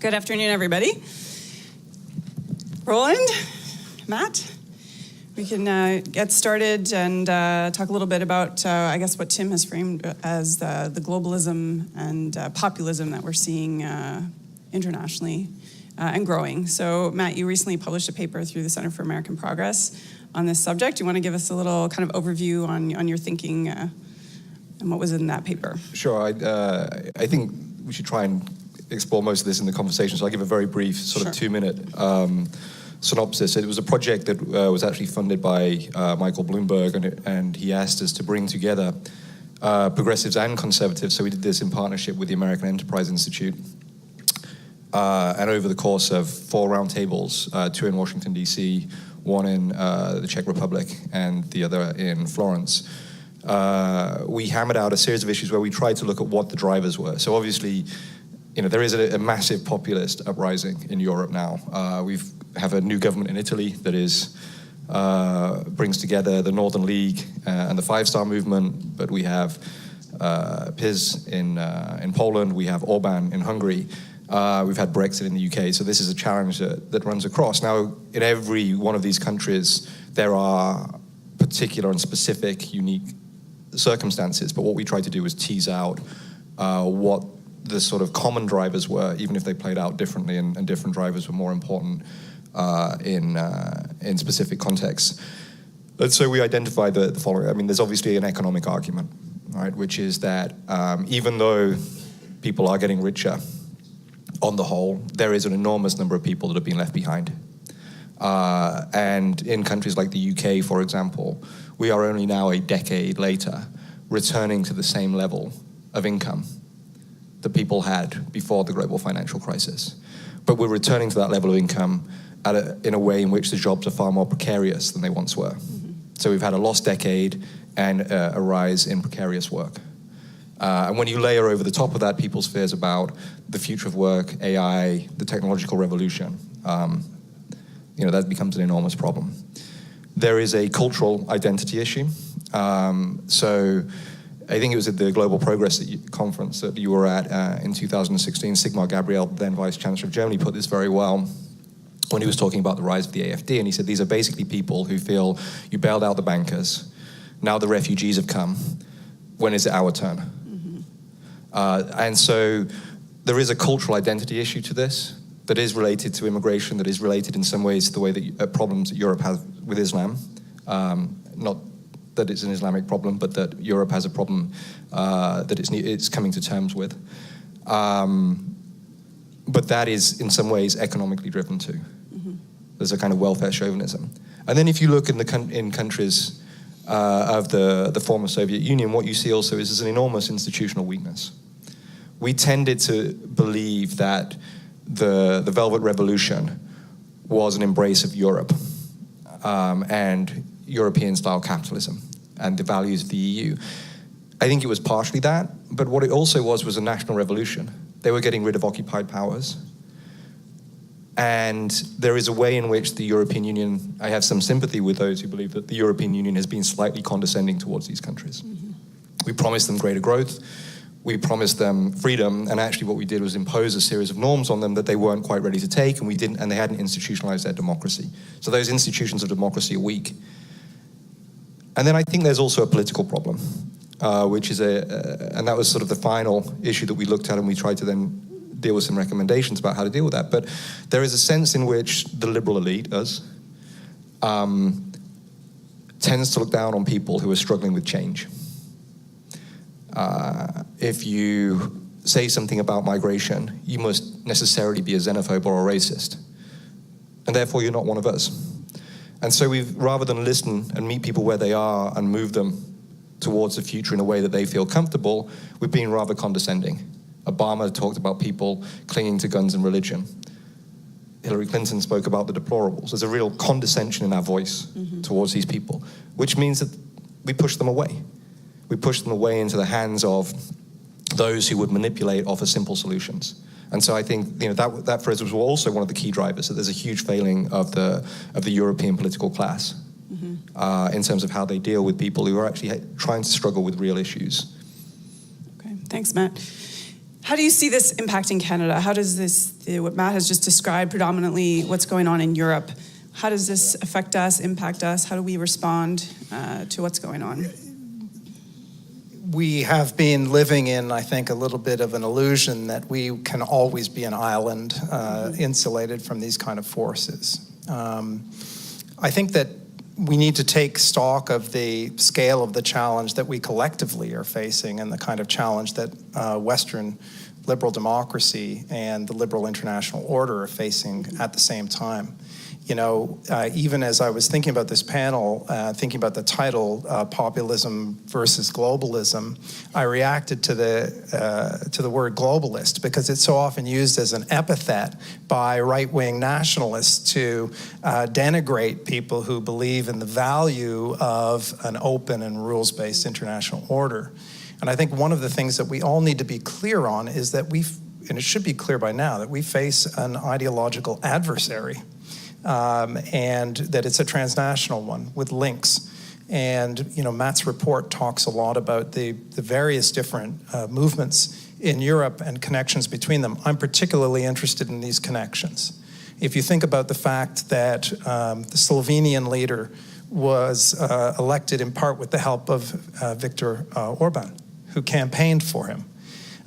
Good afternoon, everybody. Roland, Matt, we can get started and talk a little bit about, I guess, what Tim has framed as the globalism and populism that we're seeing internationally and growing. So, Matt, you recently published a paper through the Center for American Progress on this subject. You want to give us a little kind of overview on your thinking and what was in that paper? Sure. I think we should try and explore most of this in the conversation, so I'll give a very brief sort of 2-minute synopsis. It was a project that was actually funded by Michael Bloomberg, and he asked us to bring together progressives and conservatives, so we did this in partnership with the American Enterprise Institute. And over the course of 4 roundtables, 2 in Washington, D.C., 1 in the Czech Republic, and the other in Florence, we hammered out a series of issues where we tried to look at what the drivers were. So obviously, there is a massive populist uprising in Europe now. We have a new government in Italy that brings together the Northern League and the Five Star Movement, but we have PiS in Poland, we have Orban in Hungary, we've had Brexit in the UK, so this is a challenge that runs across. Now, in every one of these countries, there are particular and specific, unique circumstances, but what we tried to do was tease out what the sort of common drivers were, even if they played out differently, and different drivers were more important in specific contexts. And so we identified the following. I mean, there's obviously an economic argument, right, which is that even though people are getting richer, on the whole, there is an enormous number of people that have been left behind. And in countries like the UK, for example, we are only now a decade later returning to the same level of income that people had before the global financial crisis. But we're returning to that level of income in a way in which the jobs are far more precarious than they once were. Mm-hmm. So we've had a lost decade and a rise in precarious work. And when you layer over the top of that people's fears about the future of work, AI, the technological revolution, that becomes an enormous problem. There is a cultural identity issue. So I think it was at the Global Progress conference that you were at in 2016. Sigmar Gabriel, then Vice Chancellor of Germany, put this very well when he was talking about the rise of the AfD. And he said, these are basically people who feel you bailed out the bankers, now the refugees have come, when is it our turn? Mm-hmm. And so there is a cultural identity issue to this that is related to immigration, that is related in some ways to the way that problems that Europe has with Islam. Not that it's an Islamic problem, but that Europe has a problem that it's coming to terms with. But that is, in some ways, economically driven too. Mm-hmm. There's a kind of welfare chauvinism. And then if you look in countries of the former Soviet Union, what you see also is an enormous institutional weakness. We tended to believe that the Velvet Revolution was an embrace of Europe and European-style capitalism and the values of the EU. I think it was partially that, but what it also was a national revolution. They were getting rid of occupied powers. And there is a way in which the European Union, I have some sympathy with those who believe that the European Union has been slightly condescending towards these countries. Mm-hmm. We promised them greater growth. We promised them freedom, and actually what we did was impose a series of norms on them that they weren't quite ready to take, and they hadn't institutionalized their democracy. So those institutions of democracy are weak. And then I think there's also a political problem, which is and that was sort of the final issue that we looked at, and we tried to then deal with some recommendations about how to deal with that. But there is a sense in which the liberal elite, us, tends to look down on people who are struggling with change. If you say something about migration, you must necessarily be a xenophobe or a racist. And therefore, you're not one of us. And so rather than listen and meet people where they are and move them towards the future in a way that they feel comfortable, we've been rather condescending. Obama talked about people clinging to guns and religion. Hillary Clinton spoke about the deplorables. There's a real condescension in our voice towards these people, which means that we push them away. We push them away into the hands of those who would manipulate, offer simple solutions. And so I think that for us was also one of the key drivers, that there's a huge failing of the European political class in terms of how they deal with people who are actually trying to struggle with real issues. Okay, thanks, Matt. How do you see this impacting Canada? How does this, what Matt has just described, predominantly what's going on in Europe, how does this affect us, impact us? How do we respond to what's going on? We have been living in, I think, a little bit of an illusion that we can always be an island, insulated from these kind of forces. I think that we need to take stock of the scale of the challenge that we collectively are facing and the kind of challenge that Western liberal democracy and the liberal international order are facing at the same time. You know, even as I was thinking about this panel, thinking about the title, Populism versus Globalism, I reacted to the word globalist because it's so often used as an epithet by right-wing nationalists to denigrate people who believe in the value of an open and rules-based international order. And I think one of the things that we all need to be clear on is that and it should be clear by now, that we face an ideological adversary. And that it's a transnational one with links. And, you know, Matt's report talks a lot about the various different movements in Europe and connections between them. I'm particularly interested in these connections. If you think about the fact that the Slovenian leader was elected in part with the help of Viktor Orban, who campaigned for him.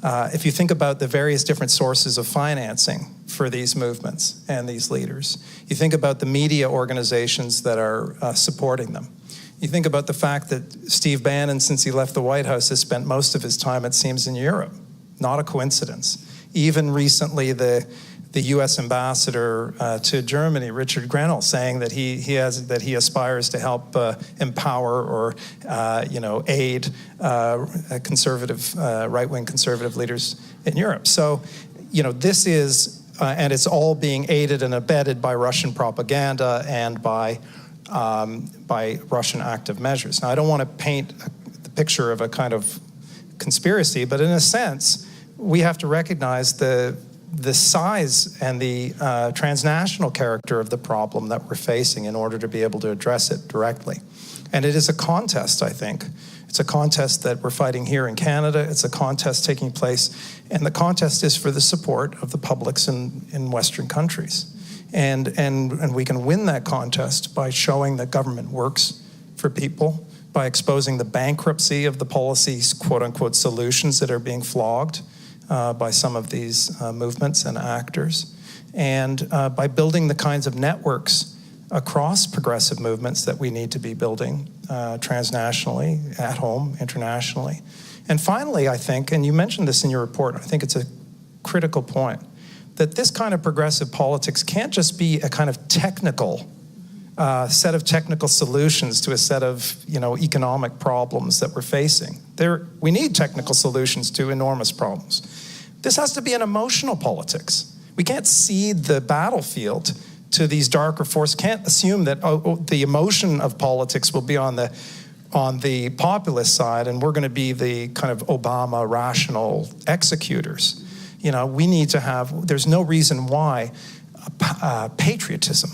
If you think about the various different sources of financing for these movements and these leaders, you think about the media organizations that are supporting them. You think about the fact that Steve Bannon, since he left the White House, has spent most of his time, it seems, in Europe. Not a coincidence. Even recently, the U.S. ambassador to Germany, Richard Grenell, saying that he aspires to help empower or aid conservative right-wing conservative leaders in Europe. So, you know, this is and it's all being aided and abetted by Russian propaganda and by Russian active measures. Now, I don't want to paint the picture of a kind of conspiracy, but in a sense, we have to recognize the size and the transnational character of the problem that we're facing in order to be able to address it directly. And it is a contest, I think. It's a contest that we're fighting here in Canada. It's a contest taking place, and the contest is for the support of the publics in Western countries. And we can win that contest by showing that government works for people, by exposing the bankruptcy of the policies, quote-unquote, solutions that are being flogged by some of these movements and actors, and by building the kinds of networks across progressive movements that we need to be building transnationally, at home, internationally. And finally, I think, and you mentioned this in your report, I think it's a critical point, that this kind of progressive politics can't just be a kind of technical set of technical solutions to a set of, you know, economic problems that we're facing. We need technical solutions to enormous problems. This has to be an emotional politics. We can't cede the battlefield to these darker forces. Can't assume that the emotion of politics will be on the populist side, and we're going to be the kind of Obama rational executors. You know, we need to have. There's no reason why patriotism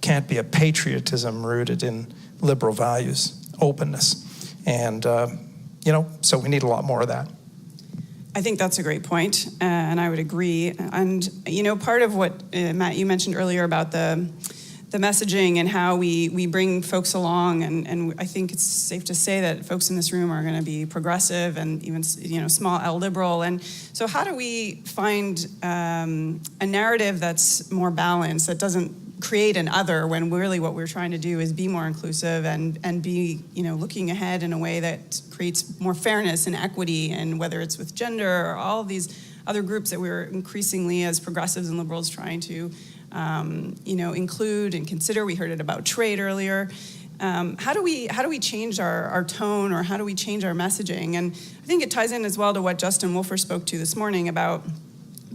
can't be a patriotism rooted in liberal values, openness, and so we need a lot more of that. I think that's a great point, and I would agree. And, you know, part of what, Matt, you mentioned earlier about the messaging and how we bring folks along, and I think it's safe to say that folks in this room are going to be progressive and even, you know, small L liberal. And so how do we find a narrative that's more balanced, that doesn't create an other, when really what we're trying to do is be more inclusive and be, you know, looking ahead in a way that creates more fairness and equity, and whether it's with gender or all of these other groups that we're increasingly as progressives and liberals trying to include and consider. We heard it about trade earlier. How do we change our tone, or how do we change our messaging? And I think it ties in as well to what Justin Wolfer spoke to this morning about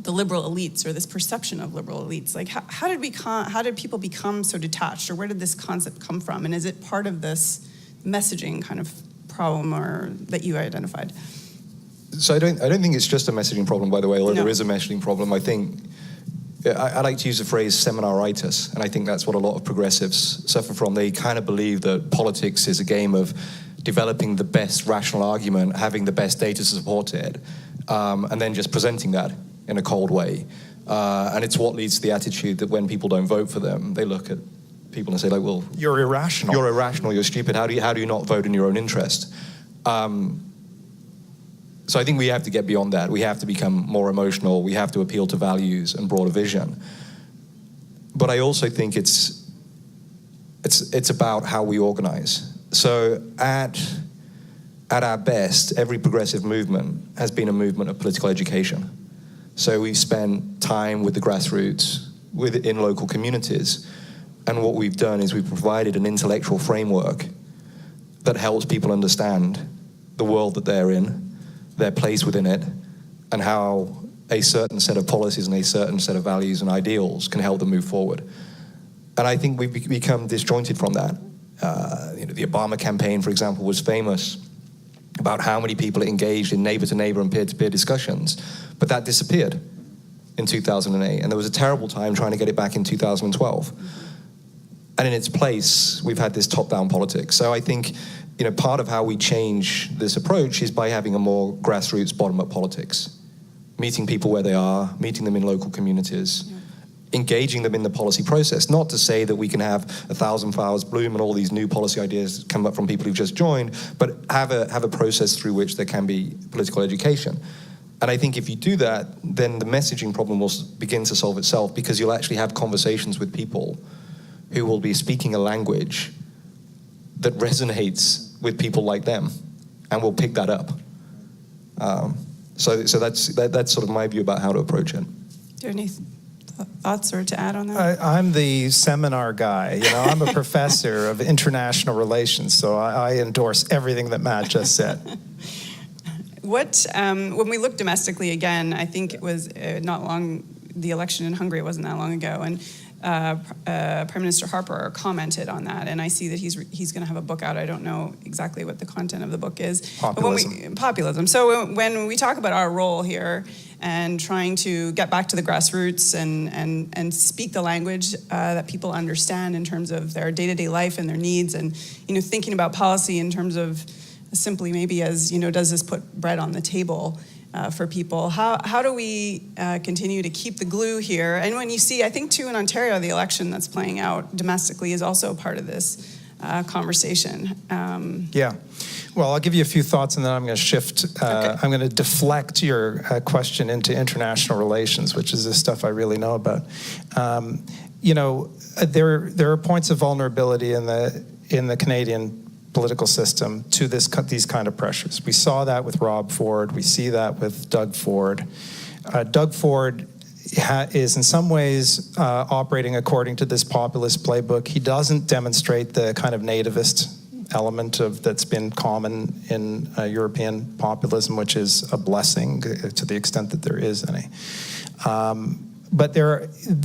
the liberal elites, or this perception of liberal elites. Like, how did people become so detached, or where did this concept come from? And is it part of this messaging kind of problem or that you identified? So I don't think it's just a messaging problem, by the way, although No. there is a messaging problem. I think I like to use the phrase seminaritis, and I think that's what a lot of progressives suffer from. They kind of believe that politics is a game of developing the best rational argument, having the best data to support it, and then just presenting that in a cold way. And it's what leads to the attitude that when people don't vote for them, they look at people and say, like, well, you're irrational. You're irrational, you're stupid. How do you not vote in your own interest? So I think we have to get beyond that. We have to become more emotional. We have to appeal to values and broader vision. But I also think it's about how we organize. So at our best, every progressive movement has been a movement of political education. So we've spent time with the grassroots, in local communities, and what we've done is we've provided an intellectual framework that helps people understand the world that they're in, their place within it, and how a certain set of policies and a certain set of values and ideals can help them move forward. And I think we've become disjointed from that. The Obama campaign, for example, was famous about how many people engaged in neighbor-to-neighbor and peer-to-peer discussions, but that disappeared in 2008, and there was a terrible time trying to get it back in 2012. And in its place, we've had this top-down politics. So I think, part of how we change this approach is by having a more grassroots, bottom-up politics, meeting people where they are, meeting them in local communities, engaging them in the policy process. Not to say that we can have 1,000 flowers bloom and all these new policy ideas come up from people who've just joined, but have a process through which there can be political education. And I think if you do that, then the messaging problem will begin to solve itself, because you'll actually have conversations with people who will be speaking a language that resonates with people like them, and will pick that up. So that's sort of my view about how to approach it. Do you have any thoughts or to add on that? I'm the seminar guy. I'm a professor of international relations, so I endorse everything that Matt just said. When we look domestically again, I think it was the election in Hungary wasn't that long ago, and Prime Minister Harper commented on that, and I see that he's going to have a book out. I don't know exactly what the content of the book is. Populism. Populism. So when we talk about our role here and trying to get back to the grassroots and speak the language that people understand in terms of their day-to-day life and their needs, and thinking about policy in terms of simply maybe as does this put bread on the table for people? How do we continue to keep the glue here? And when you see, I think too in Ontario, the election that's playing out domestically is also part of this conversation. Yeah. Well, I'll give you a few thoughts and then I'm going to shift. Okay. I'm going to deflect your question into international relations, which is the stuff I really know about. There are points of vulnerability in the Canadian political system to these kind of pressures. We saw that with Rob Ford. We see that with Doug Ford. Doug Ford is in some ways operating according to this populist playbook. He doesn't demonstrate the kind of nativist element that's been common in European populism, which is a blessing to the extent that there is any. But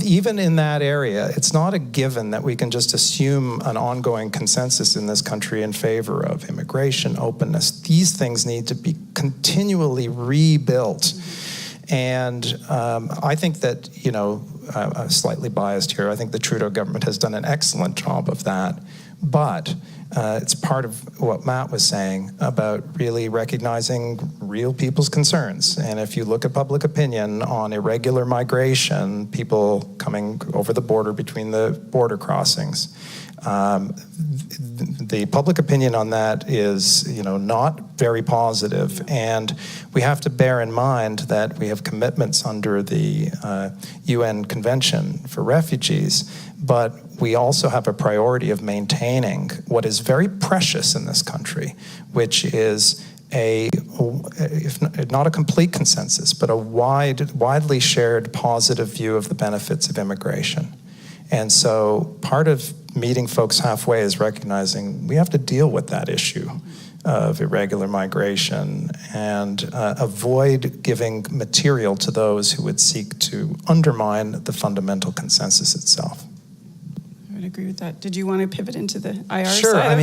even in that area, it's not a given that we can just assume an ongoing consensus in this country in favor of immigration, openness. These things need to be continually rebuilt. Mm-hmm. And I think that, I'm slightly biased here, I think the Trudeau government has done an excellent job of that. But it's part of what Matt was saying about really recognizing real people's concerns. And if you look at public opinion on irregular migration, people coming over the border between the border crossings, the public opinion on that is, not very positive. And we have to bear in mind that we have commitments under the UN Convention for Refugees, but we also have a priority of maintaining what is very precious in this country, which is if not a complete consensus, but a widely shared positive view of the benefits of immigration. And so part of meeting folks halfway is recognizing we have to deal with that issue of irregular migration and avoid giving material to those who would seek to undermine the fundamental consensus itself. I would agree with that. Did you want to pivot into the IR sure, side of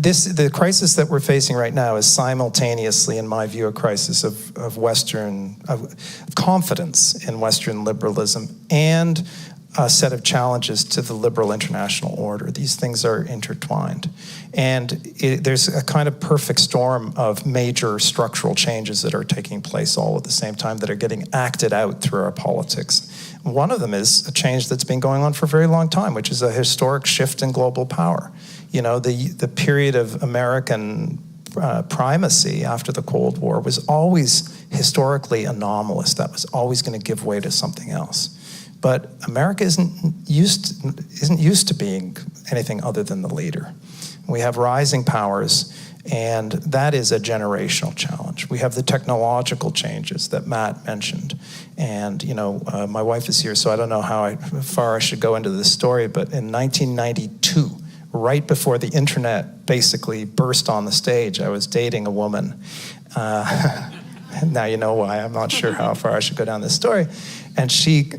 the crisis that we're facing right now is simultaneously, in my view, a crisis of confidence in Western liberalism and set of challenges to the liberal international order. These things are intertwined. And there's a kind of perfect storm of major structural changes that are taking place all at the same time that are getting acted out through our politics. One of them is a change that's been going on for a very long time, which is a historic shift in global power. You know, the period of American primacy after the Cold War was always historically anomalous. That was always going to give way to something else. But America isn't used to being anything other than the leader. We have rising powers, and that is a generational challenge. We have the technological changes that Matt mentioned. And, you know, my wife is here, so I don't know how far I should go into this story, but in 1992, right before the internet basically burst on the stage, I was dating a woman. Now you know why. I'm not sure how far I should go down this story. And she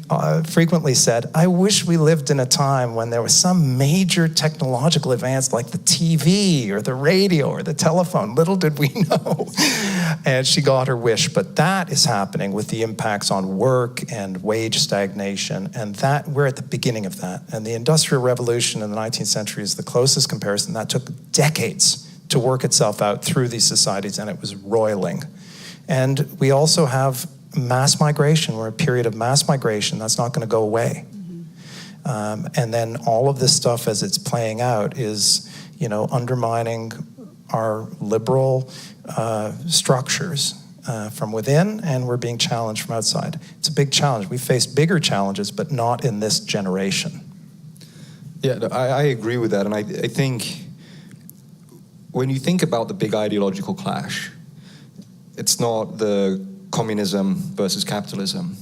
frequently said, I wish we lived in a time when there was some major technological advance like the TV or the radio or the telephone. Little did we know. And she got her wish. But that is happening with the impacts on work and wage stagnation. And that we're at the beginning of that. And the Industrial Revolution in the 19th century is the closest comparison. That took decades to work itself out through these societies, and it was roiling. And we also have mass migration. We're in a period of mass migration. That's not going to go away. Mm-hmm. And then all of this stuff as it's playing out is, you know, undermining our liberal structures from within, and we're being challenged from outside. It's a big challenge. We face bigger challenges, but not in this generation. Yeah, I agree with that. And I think when you think about the big ideological clash, it's not the communism versus capitalism.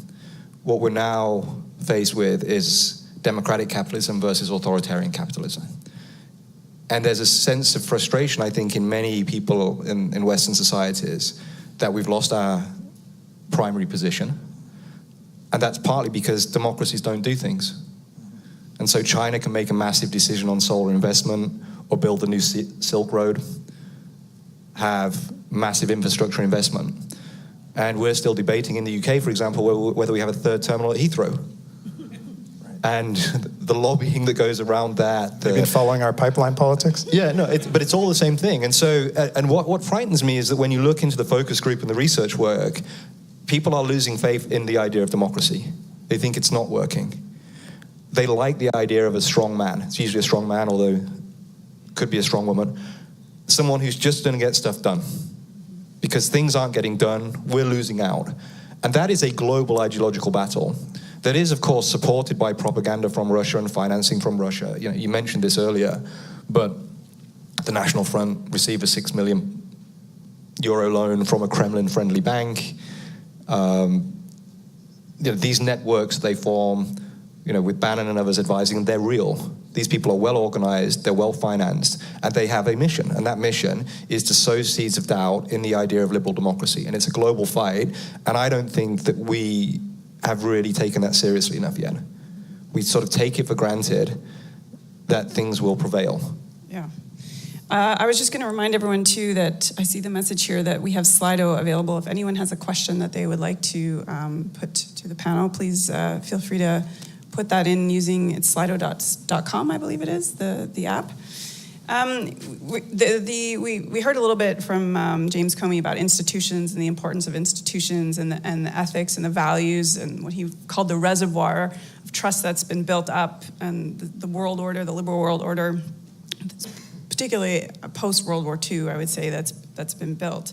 What we're now faced with is democratic capitalism versus authoritarian capitalism. And there's a sense of frustration, I think, in many people in Western societies that we've lost our primary position. And that's partly because democracies don't do things. And so China can make a massive decision on solar investment or build a new Silk Road, have massive infrastructure investment. And we're still debating in the UK, for example, whether we have a third terminal at Heathrow. And the lobbying that goes around that. You've been following our pipeline politics? Yeah, no, but it's all the same thing. And so, and what frightens me is that when you look into the focus group and the research work, people are losing faith in the idea of democracy. They think it's not working. They like the idea of a strong man. It's usually a strong man, although it could be a strong woman. Someone who's just going to get stuff done. Because things aren't getting done, we're losing out. And that is a global ideological battle that is, of course, supported by propaganda from Russia and financing from Russia. You know, you mentioned this earlier, but the National Front received a €6 million loan from a Kremlin-friendly bank. You know, these networks they form, you know, with Bannon and others advising, they're real. These people are well organized, they're well financed, and they have a mission. And that mission is to sow seeds of doubt in the idea of liberal democracy. And it's a global fight, and I don't think that we have really taken that seriously enough yet. We sort of take it for granted that things will prevail. Yeah. I was just going to remind everyone, too, that I see the message here that we have Slido available. If anyone has a question that they would like to put to the panel, please feel free to put that in using it's slido.com, I believe it is, the app. We heard a little bit from James Comey about institutions and the importance of institutions and the ethics and the values and what he called the reservoir of trust that's been built up and the world order, the liberal world order, particularly post-World War II, I would say that's been built.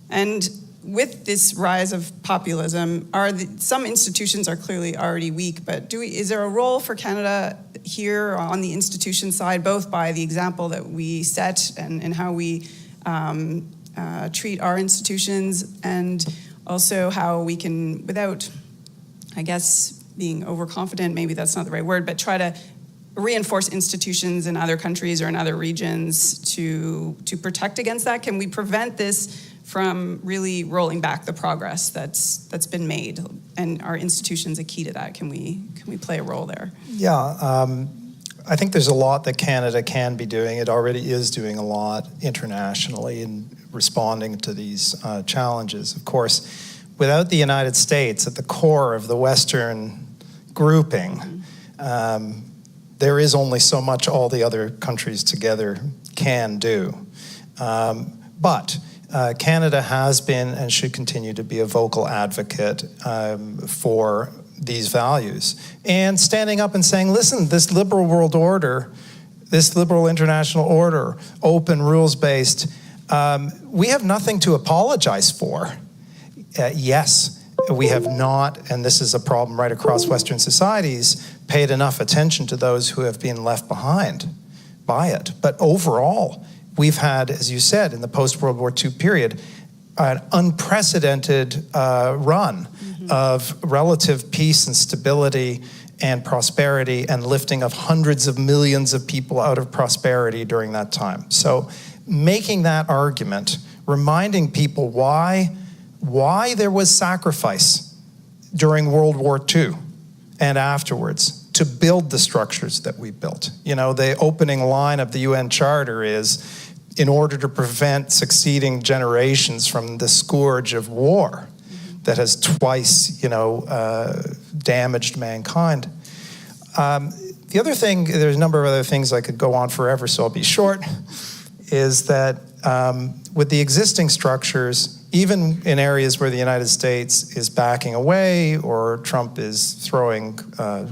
And with this rise of populism, some institutions are clearly already weak, but is there a role for Canada here on the institution side, both by the example that we set and how we treat our institutions, and also how we can, without, I guess, being overconfident, maybe that's not the right word, but try to reinforce institutions in other countries or in other regions to protect against that? Can we prevent this from really rolling back the progress that's been made, and are institutions a key to that? Can we play a role there? Yeah, I think there's a lot that Canada can be doing. It already is doing a lot internationally in responding to these challenges. Of course, without the United States at the core of the Western grouping, there is only so much all the other countries together can do. But Canada has been and should continue to be a vocal advocate for these values. And standing up and saying, listen, this liberal world order, this liberal international order, open, rules-based, we have nothing to apologize for. Yes, we have not, and this is a problem right across Western societies, paid enough attention to those who have been left behind by it. But overall, we've had, as you said, in the post-World War II period, an unprecedented run of relative peace and stability and prosperity and lifting of hundreds of millions of people out of prosperity during that time. So making that argument, reminding people why there was sacrifice during World War II and afterwards to build the structures that we built. You know, the opening line of the UN Charter is, in order to prevent succeeding generations from the scourge of war that has twice, damaged mankind. The other thing, there's a number of other things I could go on forever, so I'll be short, is that with the existing structures, even in areas where the United States is backing away or Trump is throwing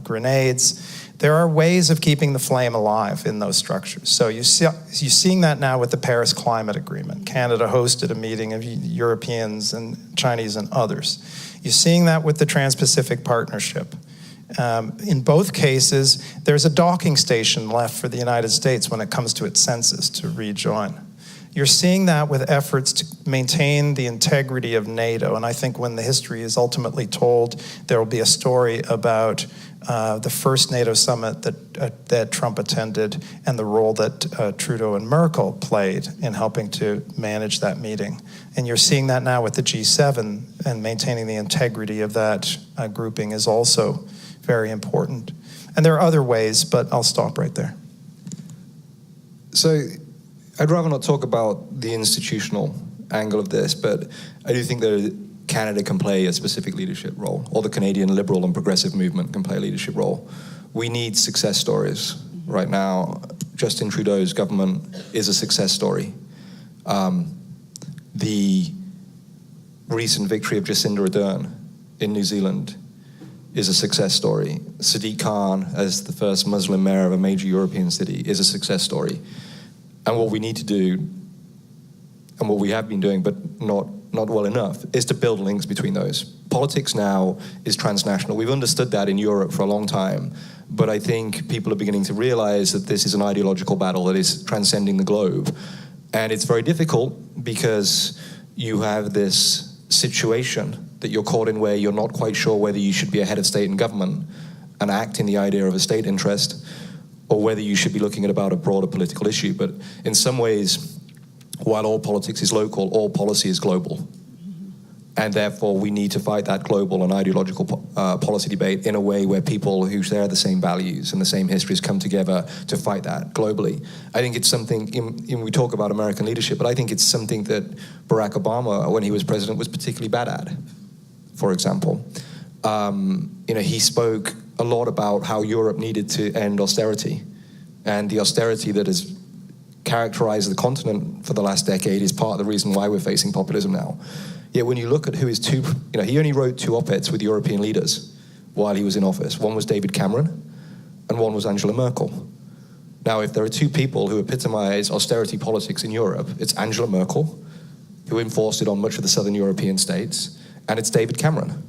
grenades, there are ways of keeping the flame alive in those structures. So you're seeing that now with the Paris Climate Agreement. Canada hosted a meeting of Europeans and Chinese and others. You're seeing that with the Trans-Pacific Partnership. In both cases, there's a docking station left for the United States when it comes to its census to rejoin. You're seeing that with efforts to maintain the integrity of NATO. And I think when the history is ultimately told, there will be a story about the first NATO summit that Trump attended and the role that Trudeau and Merkel played in helping to manage that meeting. And you're seeing that now with the G7, and maintaining the integrity of that grouping is also very important. And there are other ways, but I'll stop right there. So I'd rather not talk about the institutional angle of this, but I do think that Canada can play a specific leadership role, or the Canadian liberal and progressive movement can play a leadership role. We need success stories. Right now, Justin Trudeau's government is a success story. The recent victory of Jacinda Ardern in New Zealand is a success story. Sadiq Khan, as the first Muslim mayor of a major European city, is a success story. And what we need to do, and what we have been doing, but not well enough, is to build links between those. Politics now is transnational. We've understood that in Europe for a long time, but I think people are beginning to realize that this is an ideological battle that is transcending the globe. And it's very difficult because you have this situation that you're caught in where you're not quite sure whether you should be a head of state and government and act in the idea of a state interest, or whether you should be looking at about a broader political issue. But in some ways, while all politics is local, all policy is global. And therefore, we need to fight that global and ideological policy debate in a way where people who share the same values and the same histories come together to fight that globally. I think it's something, we talk about American leadership, but I think it's something that Barack Obama, when he was president, was particularly bad at, for example. He spoke a lot about how Europe needed to end austerity. And the austerity that has characterized the continent for the last decade is part of the reason why we're facing populism now. Yet when you look at who his two, he only wrote 2 op-eds with European leaders while he was in office. One was David Cameron, and one was Angela Merkel. Now, if there are 2 people who epitomize austerity politics in Europe, it's Angela Merkel, who enforced it on much of the southern European states, and it's David Cameron.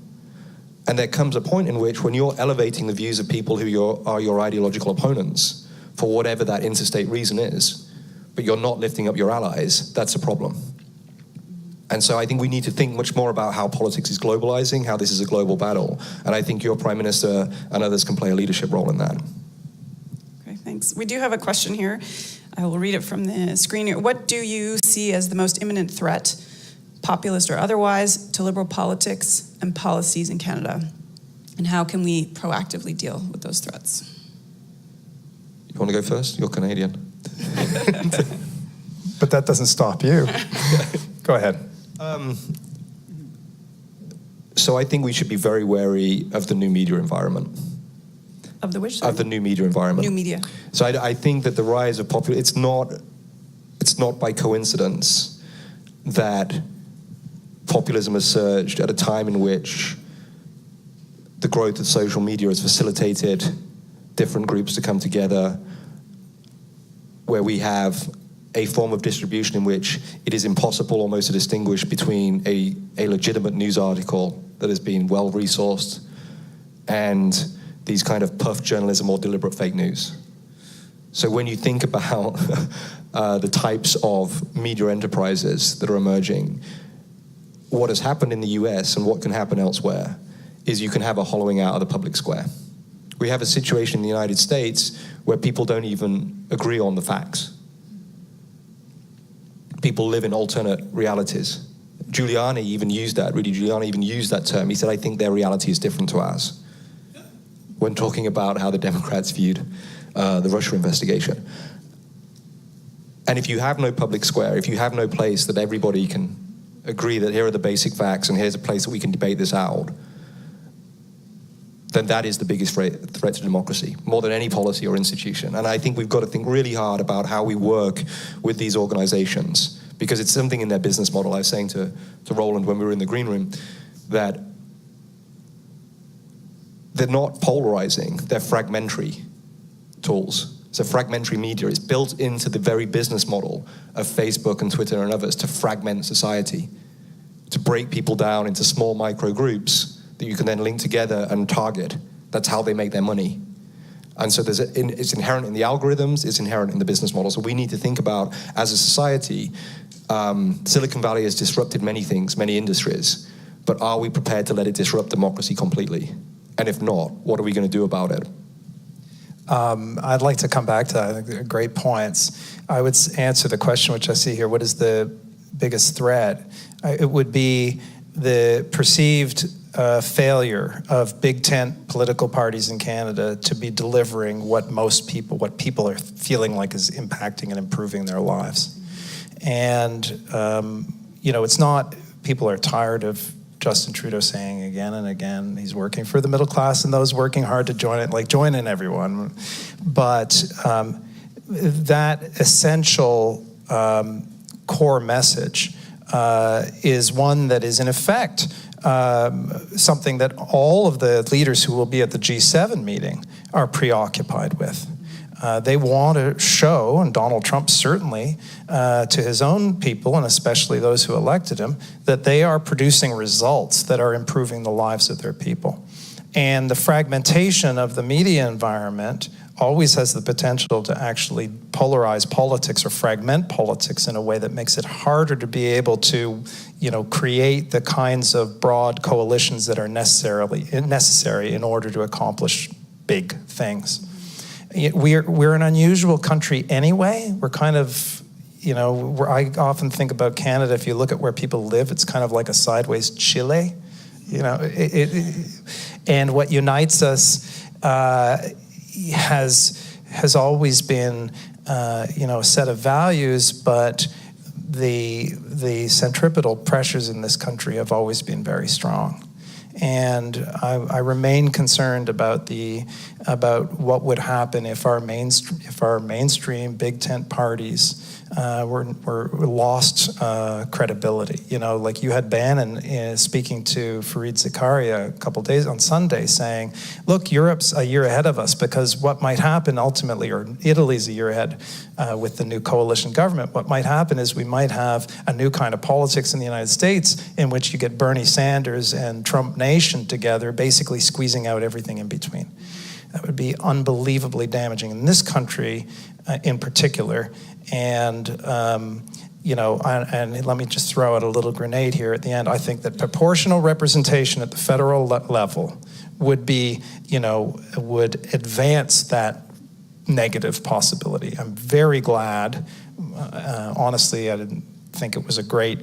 And there comes a point in which, when you're elevating the views of people who are your ideological opponents, for whatever that interstate reason is, but you're not lifting up your allies, that's a problem. And so I think we need to think much more about how politics is globalizing, how this is a global battle. And I think your Prime Minister and others can play a leadership role in that. Okay, thanks. We do have a question here. I will read it from the screen here. What do you see as the most imminent threat, populist or otherwise, to liberal politics and policies in Canada? And how can we proactively deal with those threats? You want to go first? You're Canadian. But that doesn't stop you. Go ahead. So I think we should be very wary of the new media environment. Of the which? Of the new media environment. New media. So I think that the rise of it's not by coincidence that populism has surged at a time in which the growth of social media has facilitated different groups to come together, where we have a form of distribution in which it is impossible almost to distinguish between a legitimate news article that has been well-resourced and these kind of puff journalism or deliberate fake news. So when you think about the types of media enterprises that are emerging, what has happened in the US and what can happen elsewhere is you can have a hollowing out of the public square. We have a situation in the United States where people don't even agree on the facts. People live in alternate realities. Rudy Giuliani even used that term. He said, I think their reality is different to ours, when talking about how the Democrats viewed the Russia investigation. And if you have no public square, if you have no place that everybody can agree that here are the basic facts and here's a place that we can debate this out, then that is the biggest threat to democracy, more than any policy or institution. And I think we've got to think really hard about how we work with these organizations, because it's something in their business model. I was saying to Roland when we were in the green room that they're not polarizing, they're fragmentary tools. So fragmentary media is built into the very business model of Facebook and Twitter and others to fragment society, to break people down into small micro groups that you can then link together and target. That's how they make their money. And so it's inherent in the algorithms, it's inherent in the business model. So we need to think about, as a society, Silicon Valley has disrupted many things, many industries, but are we prepared to let it disrupt democracy completely? And if not, what are we going to do about it? I'd like to come back to that. I think they're great points. I would answer the question which I see here, what is the biggest threat? It would be the perceived failure of big tent political parties in Canada to be delivering what people are feeling like is impacting and improving their lives. And, it's not, people are tired of Justin Trudeau saying again and again, he's working for the middle class and those working hard to join it, like join in everyone. But that essential core message is one that is in effect something that all of the leaders who will be at the G7 meeting are preoccupied with. They want to show, and Donald Trump certainly, to his own people, and especially those who elected him, that they are producing results that are improving the lives of their people. And the fragmentation of the media environment always has the potential to actually polarize politics or fragment politics in a way that makes it harder to be able to, create the kinds of broad coalitions that are necessary in order to accomplish big things. We're an unusual country anyway. We're kind of, I often think about Canada, if you look at where people live, it's kind of like a sideways Chile. And what unites us has always been, a set of values, but the centripetal pressures in this country have always been very strong. And I remain concerned about what would happen if our mainstream big tent parties were lost credibility. Like you had Bannon speaking to Fareed Zakaria a couple days on Sunday saying, look, Europe's a year ahead of us because what might happen ultimately, or Italy's a year ahead with the new coalition government, what might happen is we might have a new kind of politics in the United States in which you get Bernie Sanders and Trump Nation together basically squeezing out everything in between. That would be unbelievably damaging in this country in particular. And, and let me just throw out a little grenade here at the end. I think that proportional representation at the federal level would be, would advance that negative possibility. I'm very glad, honestly, I didn't think it was a great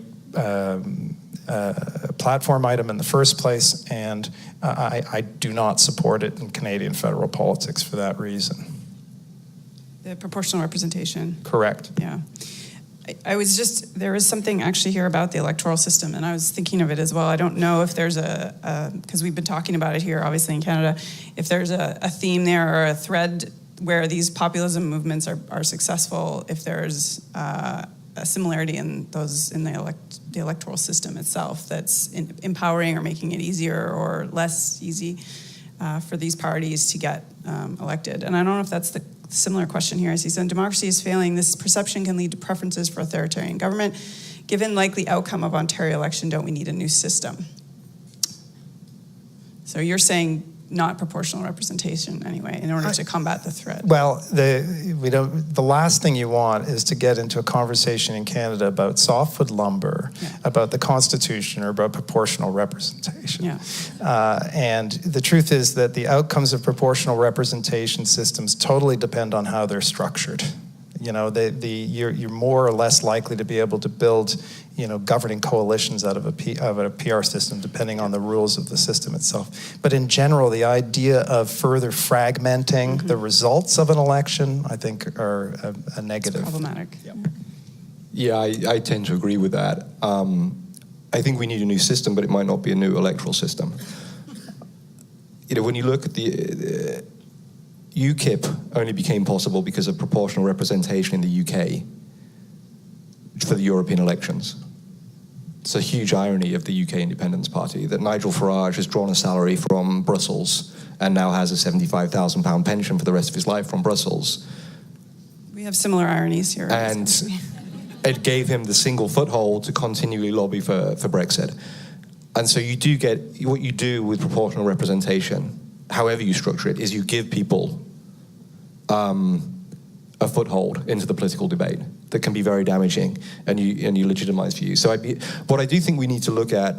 platform item in the first place, and I do not support it in Canadian federal politics for that reason. The proportional representation. Correct. Yeah. there is something actually here about the electoral system, and I was thinking of it as well. I don't know if there's because we've been talking about it here, obviously in Canada, if there's a theme there or a thread where these populism movements are successful, if there's a similarity in the electoral system itself that's empowering or making it easier or less easy for these parties to get elected. And I don't know if that's the similar question here. As he said, democracy is failing. This perception can lead to preferences for authoritarian government. Given likely outcome of Ontario election, don't we need a new system? So you're saying not proportional representation anyway, in order to combat the threat. Well, the last thing you want is to get into a conversation in Canada about softwood lumber, about the Constitution, or about proportional representation. And the truth is that the outcomes of proportional representation systems totally depend on how they're structured. You know, you're more or less likely to be able to build, governing coalitions out of a PR system, depending on the rules of the system itself. But in general, the idea of further fragmenting the results of an election, I think, are a negative. It's problematic. Yeah, I tend to agree with that. I think we need a new system, but it might not be a new electoral system. When you look at the UKIP only became possible because of proportional representation in the UK for the European elections. It's a huge irony of the UK Independence Party that Nigel Farage has drawn a salary from Brussels and now has a £75,000 pension for the rest of his life from Brussels. We have similar ironies here. And it gave him the single foothold to continually lobby for Brexit. And so you do get, what you do with proportional representation, however you structure it, is you give people a foothold into the political debate that can be very damaging, and you legitimize views. So what I do think we need to look at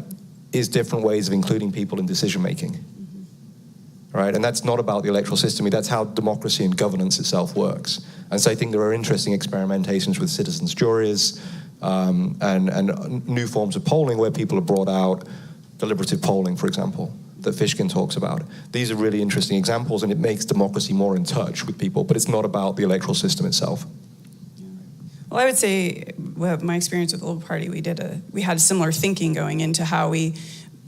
is different ways of including people in decision making, right? And that's not about the electoral system. That's how democracy and governance itself works. And so I think there are interesting experimentations with citizens' juries and new forms of polling where people are brought out, deliberative polling, for example, that Fishkin talks about. These are really interesting examples, and it makes democracy more in touch with people, but it's not about the electoral system itself. Well, I would say, with my experience with the Liberal Party, we had similar thinking going into how we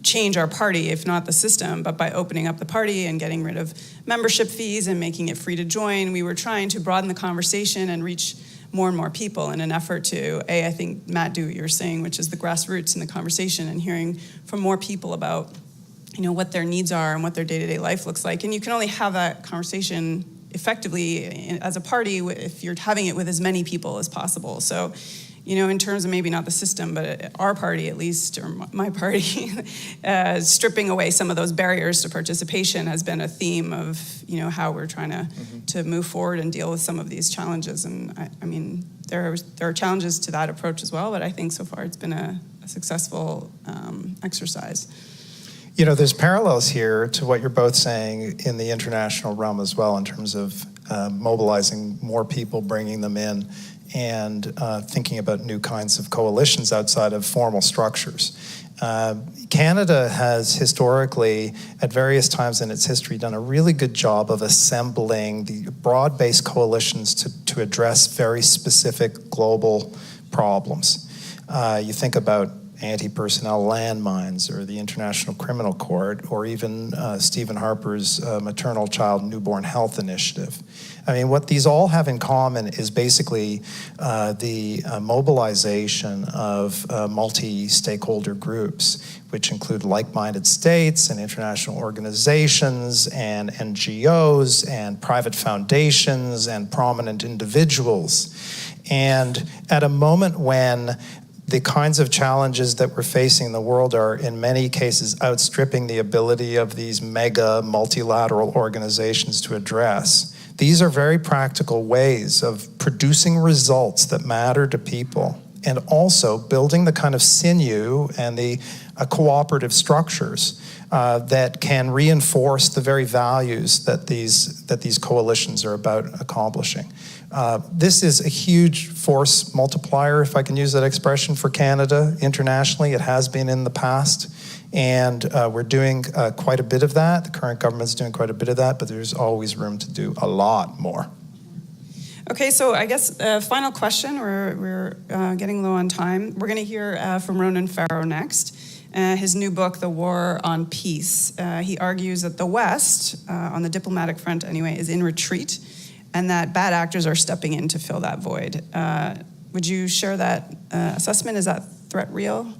change our party, if not the system, but by opening up the party and getting rid of membership fees and making it free to join. We were trying to broaden the conversation and reach more and more people in an effort to, I think, Matt, do what you're saying, which is the grassroots in the conversation and hearing from more people about what their needs are and what their day-to-day life looks like. And you can only have that conversation effectively as a party if you're having it with as many people as possible. So, in terms of maybe not the system, but our party at least, or my party, stripping away some of those barriers to participation has been a theme of, how we're trying to move forward and deal with some of these challenges. And I mean, there are challenges to that approach as well, but I think so far it's been a successful exercise. There's parallels here to what you're both saying in the international realm as well, in terms of mobilizing more people, bringing them in, and thinking about new kinds of coalitions outside of formal structures. Canada has historically, at various times in its history, done a really good job of assembling the broad-based coalitions to address very specific global problems. You think about anti-personnel landmines, or the International Criminal Court, or even Stephen Harper's Maternal Child Newborn Health Initiative. I mean, what these all have in common is basically the mobilization of multi-stakeholder groups, which include like-minded states and international organizations and NGOs and private foundations and prominent individuals. And at a moment when the kinds of challenges that we're facing in the world are in many cases outstripping the ability of these mega multilateral organizations to address, these are very practical ways of producing results that matter to people, and also building the kind of sinew and the cooperative structures that can reinforce the very values that these coalitions are about accomplishing. This is a huge force multiplier, if I can use that expression, for Canada internationally. It has been in the past, and we're doing quite a bit of that. The current government's doing quite a bit of that, but there's always room to do a lot more. Okay, so I guess final question. We're getting low on time. We're going to hear from Ronan Farrow next. His new book, The War on Peace. He argues that the West, on the diplomatic front anyway, is in retreat, and that bad actors are stepping in to fill that void. Would you share that assessment? Is that threat real?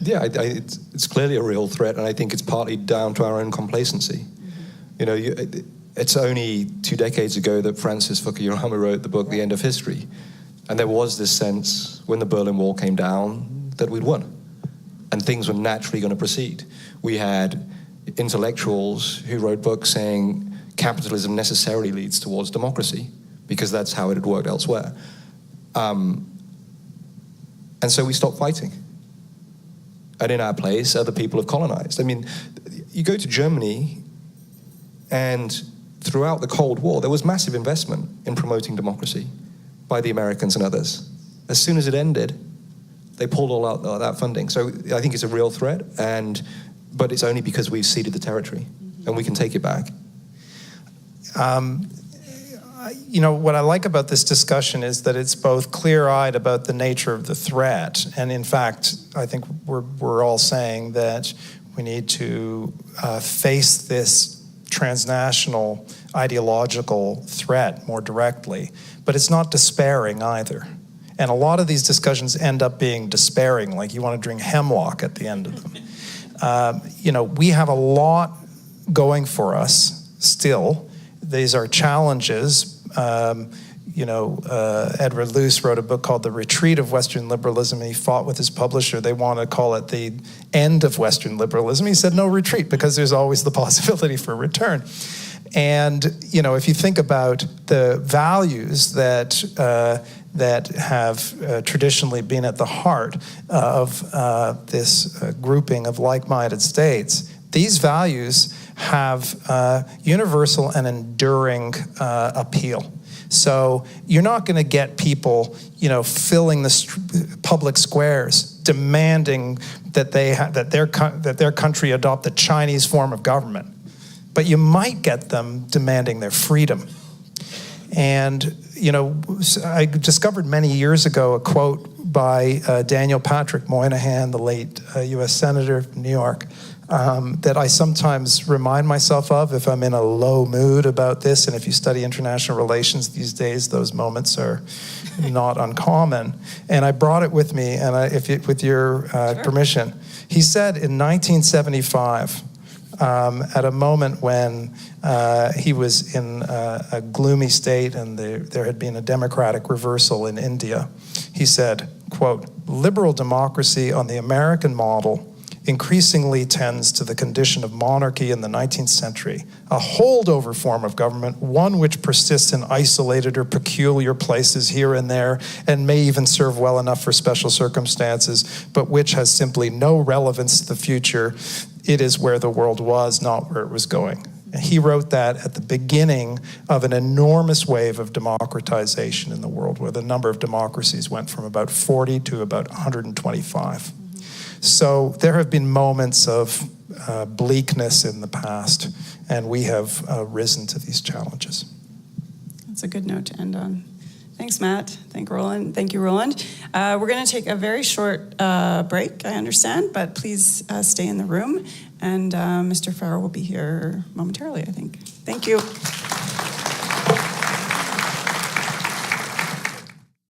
Yeah, it's clearly a real threat, and I think it's partly down to our own complacency. Mm-hmm. You know, it's only 2 decades ago that Francis Fukuyama wrote the book, The End of History, and there was this sense when the Berlin Wall came down that we'd won, and things were naturally going to proceed. We had intellectuals who wrote books saying capitalism necessarily leads towards democracy, because that's how it had worked elsewhere. And so we stopped fighting. And in our place, other people have colonized. I mean, you go to Germany, and throughout the Cold War, there was massive investment in promoting democracy by the Americans and others. As soon as it ended, they pulled all out that funding. So I think it's a real threat, but it's only because we've ceded the territory, and we can take it back. You know, what I like about this discussion is that it's both clear-eyed about the nature of the threat, and in fact, I think we're all saying that we need to face this transnational ideological threat more directly, but it's not despairing either. And a lot of these discussions end up being despairing, like you want to drink hemlock at the end of them. You know, we have a lot going for us still. These are challenges. Edward Luce wrote a book called The Retreat of Western Liberalism, and he fought with his publisher. They want to call it the end of Western liberalism. He said no retreat, because there's always the possibility for return. And, you know, if you think about the values that have traditionally been at the heart of this grouping of like-minded states, these values have universal and enduring appeal. So you're not going to get people, you know, filling the public squares demanding that their country adopt the Chinese form of government, but you might get them demanding their freedom. And you know, I discovered many years ago a quote by Daniel Patrick Moynihan, the late U.S. Senator from New York, that I sometimes remind myself of if I'm in a low mood about this. And if you study international relations these days, those moments are not uncommon. And I brought it with me, and with your permission. He said in 1975, at a moment when he was in a gloomy state and there had been a democratic reversal in India, he said, quote, "Liberal democracy on the American model increasingly tends to the condition of monarchy in the 19th century, a holdover form of government, one which persists in isolated or peculiar places here and there, and may even serve well enough for special circumstances, but which has simply no relevance to the future. It is where the world was, not where it was going." And he wrote that at the beginning of an enormous wave of democratization in the world, where the number of democracies went from about 40 to about 125. So there have been moments of bleakness in the past, and we have risen to these challenges. That's a good note to end on. Thanks, Matt. Thank you, Roland. We're going to take a very short break, I understand, but please stay in the room, and Mr. Farrow will be here momentarily, I think. Thank you.